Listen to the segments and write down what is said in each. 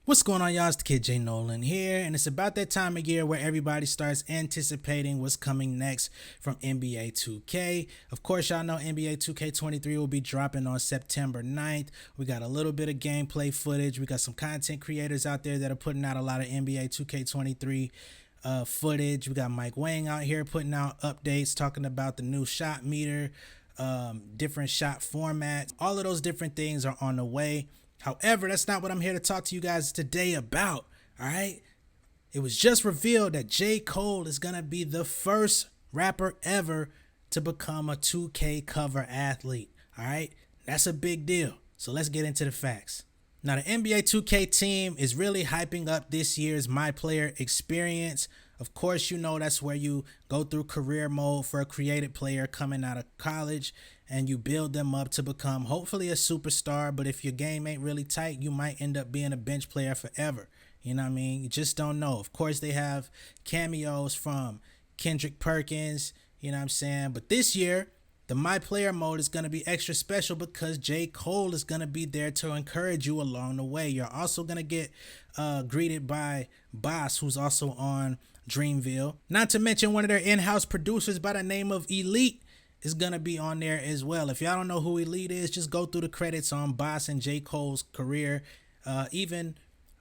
What's going on, y'all? It's the kid J Nolan here, and it's about that time of year where everybody starts anticipating what's coming next from NBA 2K. Of course, y'all know NBA 2K23 will be dropping on September 9th. We got a little bit of gameplay footage. We got some content creators out there that are putting out a lot of NBA 2K23 footage. We got Mike Wang out here putting out updates, talking about the new shot meter, different shot formats. All of those different things are on the way. However, that's not what I'm here to talk to you guys today about, all right? It was just revealed that J. Cole is going to be the first rapper ever to become a 2K cover athlete, all right? That's a big deal. So let's get into the facts. Now, the NBA 2K team is really hyping up this year's My Player experience. Of course, you know that's where you go through career mode for a creative player coming out of college and you build them up to become hopefully a superstar. But if your game ain't really tight, you might end up being a bench player forever. You know what I mean? You just don't know. Of course, they have cameos from Kendrick Perkins, you know what I'm saying? But this year, the My Player mode is going to be extra special because J. Cole is going to be there to encourage you along the way. You're also going to get greeted by Boss, who's also on Dreamville. Not to mention one of their in-house producers by the name of Elite is going to be on there as well. If y'all don't know who Elite is, just go through the credits on Boss and J. Cole's career. Even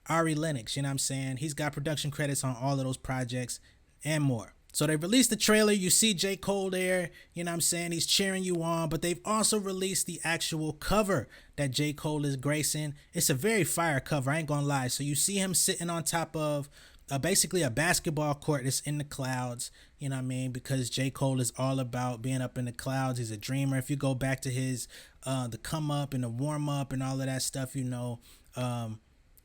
Ari Lennox, you know what I'm saying? He's got production credits on all of those projects and more. So they released the trailer. You see J. Cole there, you know what I'm saying? He's cheering you on, but they've also released the actual cover that J. Cole is gracing. It's a very fire cover, I ain't gonna lie. So you see him sitting on top of basically a basketball court that's in the clouds, you know what I mean? Because J. Cole is all about being up in the clouds. He's a dreamer. If you go back to his the come up and the warm up and all of that stuff, you know,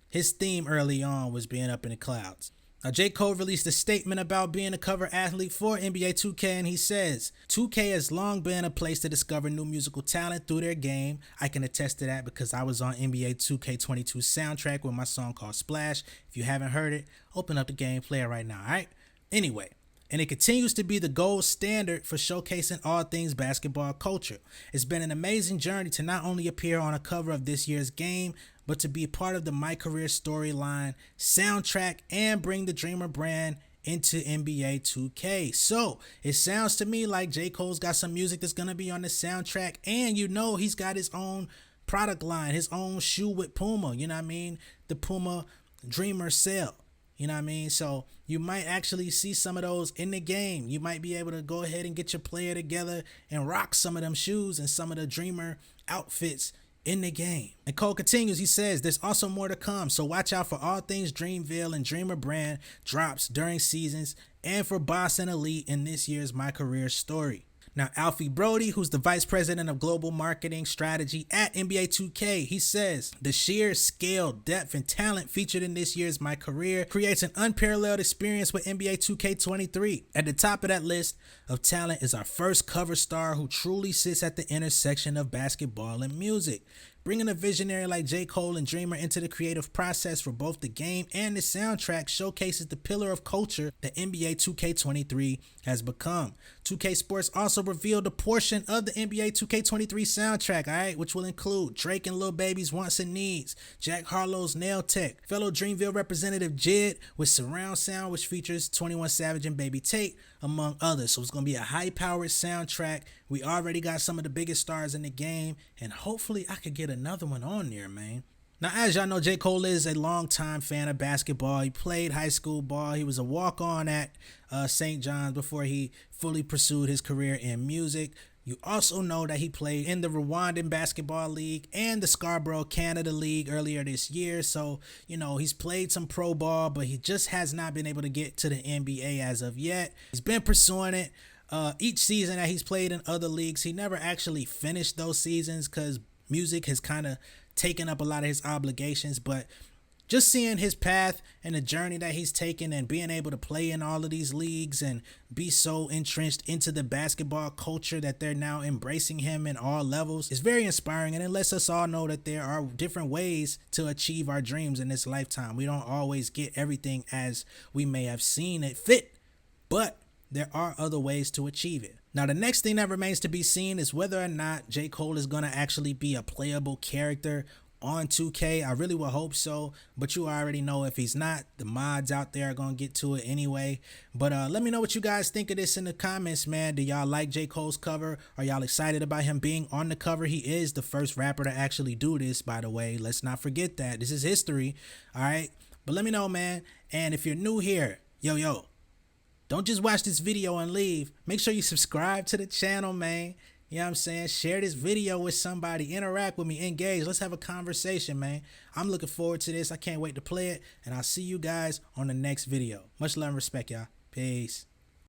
his theme early on was being up in the clouds. Now, J. Cole released a statement about being a cover athlete for NBA 2K, and he says, 2K has long been a place to discover new musical talent through their game. I can attest to that because I was on NBA 2K22 soundtrack with my song called Splash. If you haven't heard it, open up the game, play it right now, all right? Anyway, and it continues to be the gold standard for showcasing all things basketball culture. It's been an amazing journey to not only appear on a cover of this year's game, but to be part of the My Career storyline, soundtrack, and bring the Dreamer brand into NBA 2K. So it sounds to me like J. Cole's got some music that's going to be on the soundtrack, and you know he's got his own product line, his own shoe with Puma, you know what I mean? The Puma Dreamer sale. You know what I mean? So you might actually see some of those in the game. You might be able to go ahead and get your player together and rock some of them shoes and some of the Dreamer outfits in the game. And Cole continues, he says, there's also more to come, so watch out for all things Dreamville and Dreamer brand drops during seasons and for Boss and Elite in this year's My Career story. Now, Alfie Brody, who's the Vice President of Global Marketing Strategy at NBA 2K, he says, the sheer scale, depth, and talent featured in this year's My Career creates an unparalleled experience with NBA 2K23. At the top of that list of talent is our first cover star who truly sits at the intersection of basketball and music. Bringing a visionary like J. Cole and Dreamer into the creative process for both the game and the soundtrack showcases the pillar of culture that NBA 2K23 has become. 2K Sports also revealed a portion of the NBA 2K23 soundtrack, alright, which will include Drake and Lil Baby's Wants and Needs, Jack Harlow's Nail Tech, fellow Dreamville representative Jid with surround sound, which features 21 Savage and Baby Tate, among others. So it's going to be a high-powered soundtrack. We already got some of the biggest stars in the game, and hopefully I could get another one on there, man. Now, as y'all know, J. Cole is a longtime fan of basketball. He played high school ball. He was a walk-on at St. John's before he fully pursued his career in music. You also know that he played in the Rwandan Basketball League and the Scarborough Canada League earlier this year. So, you know, he's played some pro ball, but he just has not been able to get to the NBA as of yet. He's been pursuing it. Each season that he's played in other leagues, he never actually finished those seasons because music has kind of taken up a lot of his obligations. But just seeing his path and the journey that he's taken and being able to play in all of these leagues and be so entrenched into the basketball culture that they're now embracing him in all levels is very inspiring, and it lets us all know that there are different ways to achieve our dreams in this lifetime. We don't always get everything as we may have seen it fit, but there are other ways to achieve it. Now, the next thing that remains to be seen is whether or not J. Cole is going to actually be a playable character on 2K. I really would hope so, but you already know if he's not, the mods out there are gonna get to it anyway. But let me know what you guys think of this in the comments, man. Do y'all like J. Cole's cover? Are y'all excited about him being on the cover? He is the first rapper to actually do this, by the way. Let's not forget that. This is history, all right? But let me know, man. And if you're new here, yo, don't just watch this video and leave. Make sure you subscribe to the channel, man. You know what I'm saying? Share this video with somebody. Interact with me. Engage. Let's have a conversation, man. I'm looking forward to this. I can't wait to play it. And I'll see you guys on the next video. Much love and respect, y'all. Peace.